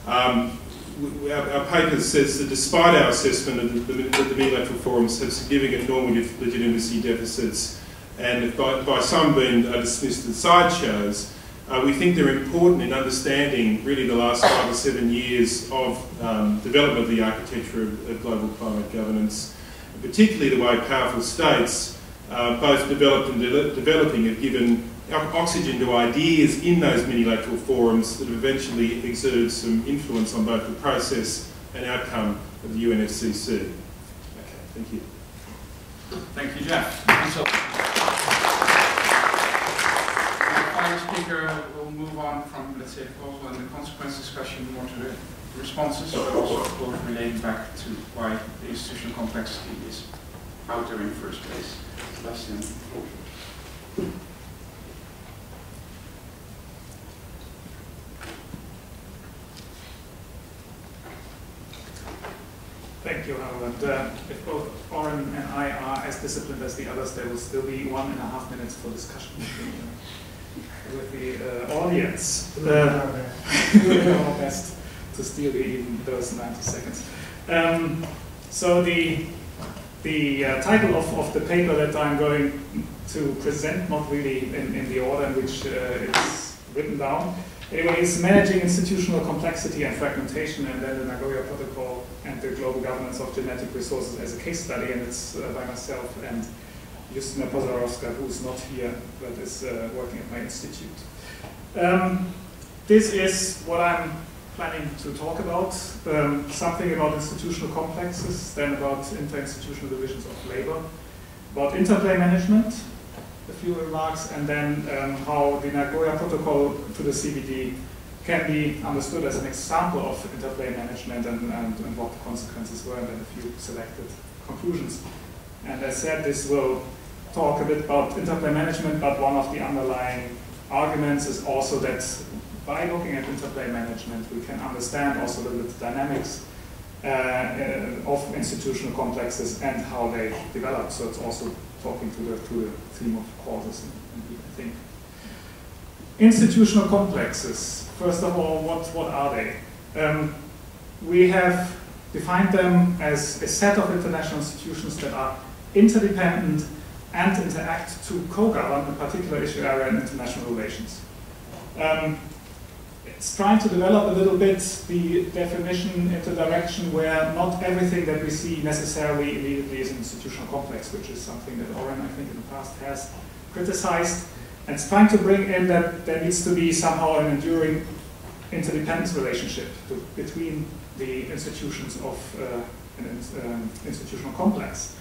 Our paper says that despite our assessment of the multilateral forums have significant normative legitimacy deficits and have by some been dismissed as sideshows, we think they're important in understanding really the last 5 or 7 years of development of the architecture of global climate governance, and particularly the way powerful states, both developed and developing, have given oxygen to ideas in those multilateral forums that have eventually exerted some influence on both the process and outcome of the UNFCCC. Okay, thank you. Thank you, Jeff. So, our final speaker will move on from, let's say, the proposal and the consequence discussion more to the responses, but also, of course, relating back to why the institutional complexity is out there in the first place. Sebastian. Thank you, Harold. If both Oren and I are as disciplined as the others, there will still be 1.5 minutes for discussion with the audience. We'll do our best to steal even those 90 seconds. So the title of the paper that I'm going to present, not really in the order in which it's written down, anyway, is Managing Institutional Complexity and Fragmentation, and then the Nagoya Protocol and the Global Governance of Genetic Resources as a case study, and it's by myself and Justina Pozarowska, who's not here, but is working at my institute. This is what I'm planning to talk about, something about institutional complexes, then about interinstitutional divisions of labor, about interplay management, a few remarks, and then how the Nagoya Protocol to the CBD can be understood as an example of interplay management and what the consequences were, and then a few selected conclusions. And as said, this will talk a bit about interplay management, but one of the underlying arguments is also that by looking at interplay management, we can understand also a little bit the dynamics of institutional complexes and how they develop. So it's also talking to the theme of causes and I think. Institutional complexes. First of all, what are they? We have defined them as a set of international institutions that are interdependent and interact to co-govern a particular issue area in international relations. It's trying to develop a little bit the definition into a direction where not everything that we see necessarily immediately is an institutional complex, which is something that Oren, I think, in the past has criticized. And it's trying to bring in that there needs to be somehow an enduring interdependence relationship between the institutions of an institutional complex.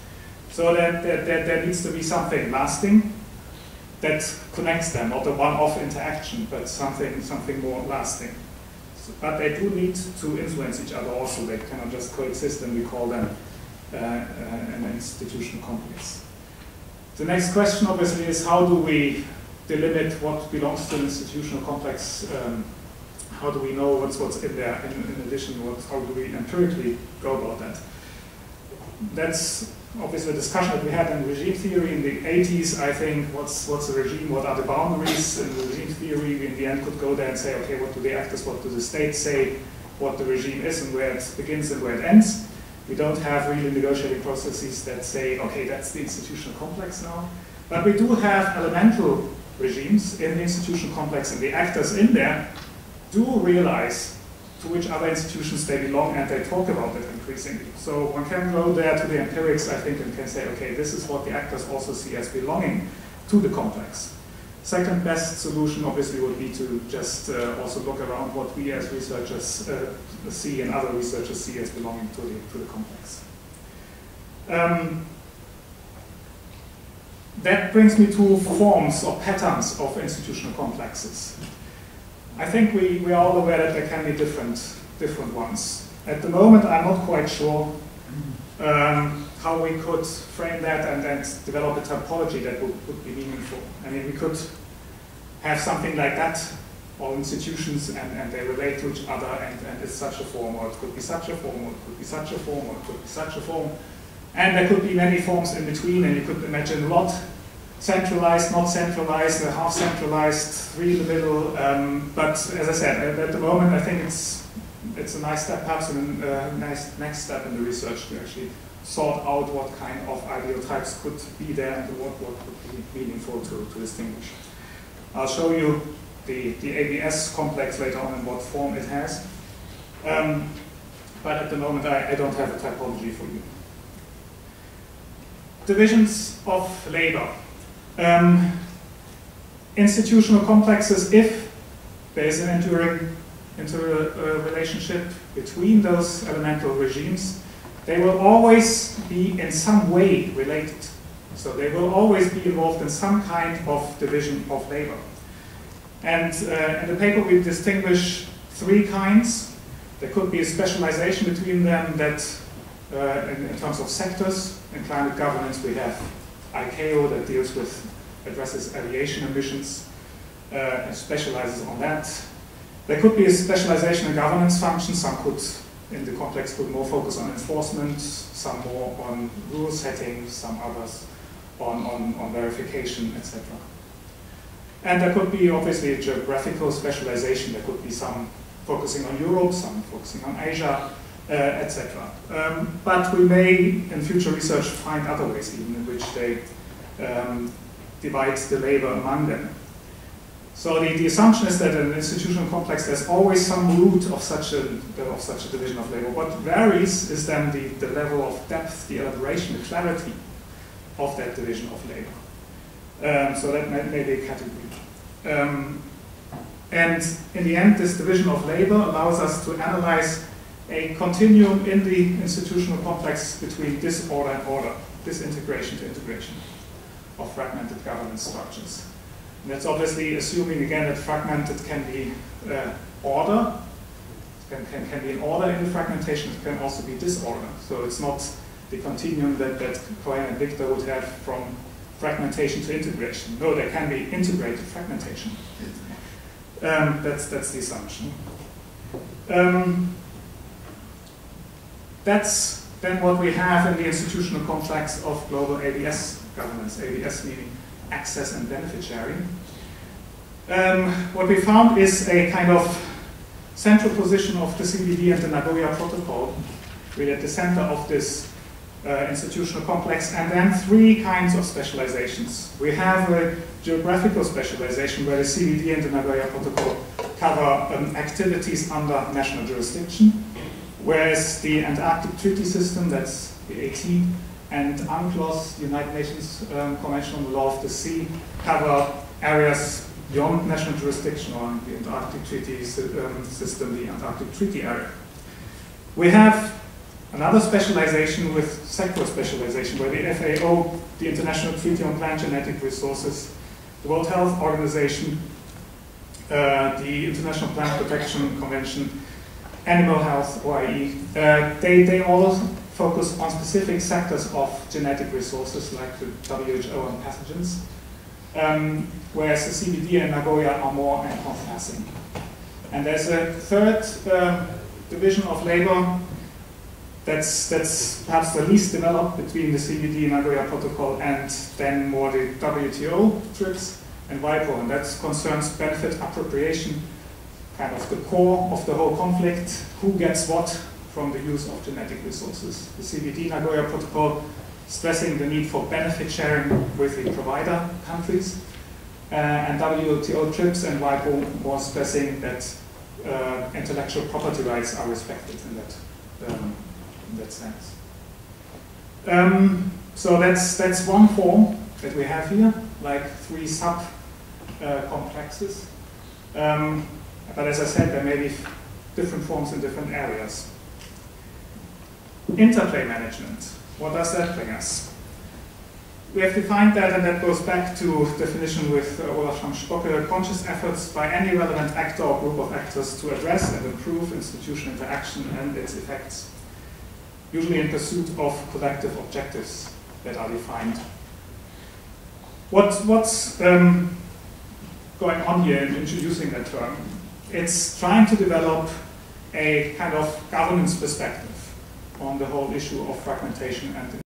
So that there needs to be something lasting that connects them, not a one-off interaction, but something more lasting. So, but they do need to influence each other also. They cannot just coexist, and we call them an institutional complex. The next question, obviously, is how do we delimit what belongs to an institutional complex? How do we know what's in there? In addition, how do we empirically go about that? That's obviously a discussion that we had in regime theory in the 80s. I think what's a regime, what are the boundaries? In the regime theory, we in the end could go there and say, okay, what do the actors, what do the states say, what the regime is and where it begins and where it ends. We don't have really negotiating processes that say, okay, that's the institutional complex now. But we do have elemental regimes in the institutional complex, and the actors in there do realize to which other institutions they belong, and they talk about it increasingly. So one can go there to the empirics, I think, and can say, okay, this is what the actors also see as belonging to the complex. Second best solution, obviously, would be to just also look around what we as researchers see and other researchers see as belonging to the complex. That brings me to forms or patterns of institutional complexes. I think we are all aware that there can be different ones. At the moment, I'm not quite sure how we could frame that and develop a typology that would be meaningful. I mean, we could have something like that, all institutions, and they relate to each other, and it's such a form, or it could be such a form, or it could be such a form, or it could be such a form. And there could be many forms in between, and you could imagine a lot. Centralized, not centralized, half centralized, three in the middle. But as I said, at the moment, I think it's it's a nice step, perhaps a nice next step in the research to actually sort out what kind of ideotypes could be there and what would be meaningful to distinguish. I'll show you the ABS complex later on and what form it has. But at the moment I don't have a typology for you. Divisions of labor. Institutional complexes, if there is an enduring interrelationship between those elemental regimes, they will always be in some way related. So they will always be involved in some kind of division of labor. And in the paper we distinguish three kinds. There could be a specialization between them that in terms of sectors. In climate governance we have ICAO that addresses aviation emissions, and specializes on that. There could be a specialization in governance functions. Some could, in the complex, could more focus on enforcement, some more on rule setting, some others on verification, etc. And there could be obviously a geographical specialization. There could be some focusing on Europe, some focusing on Asia, etc. But we may, in future research, find other ways even in which they divide the labor among them. So the assumption is that in an institutional complex there's always some root of such a division of labor. What varies is then the level of depth, the elaboration, the clarity of that division of labor. So that may be a category. And in the end, this division of labor allows us to analyze a continuum in the institutional complex between disorder and order, disintegration to integration of fragmented governance structures. And that's obviously assuming again that fragmented can be order, can be an order in the fragmentation, it can also be disorder. So it's not the continuum that Cohen and Victor would have from fragmentation to integration. No, there can be integrated fragmentation. That's the assumption. That's then what we have in the institutional complex of global ABS governance, ABS meaning access and benefit sharing. What we found is a kind of central position of the CBD and the Nagoya Protocol, really at the center of this institutional complex, and then three kinds of specializations. We have a geographical specialization where the CBD and the Nagoya Protocol cover activities under national jurisdiction, whereas the Antarctic Treaty System, that's the AT, and UNCLOS, the United Nations Convention on the Law of the Sea, cover areas beyond national jurisdiction or the Antarctic Treaty System, the Antarctic Treaty Area. We have another specialization with sector specialization, where the FAO, the International Treaty on Plant Genetic Resources, the World Health Organization, the International Plant Protection Convention, Animal Health, OIE, they all focus on specific sectors of genetic resources like the WHO and pathogens, whereas the CBD and Nagoya are more encompassing. And there's a third division of labor that's perhaps the least developed between the CBD and Nagoya Protocol and then more the WTO TRIPS and WIPO, and that concerns benefit appropriation, kind of the core of the whole conflict, who gets what from the use of genetic resources. The CBD Nagoya Protocol stressing the need for benefit sharing with the provider countries, and WTO TRIPS and WIPO more stressing that intellectual property rights are respected in that sense. So that's one form that we have here, like three sub-complexes. But as I said, there may be different forms in different areas. Interplay management, what does that bring us? We have defined that, and that goes back to definition with Olaf Spocke, conscious efforts by any relevant actor or group of actors to address and improve institutional interaction and its effects, usually in pursuit of collective objectives that are defined. What's going on here in introducing that term? It's trying to develop a kind of governance perspective on the whole issue of fragmentation and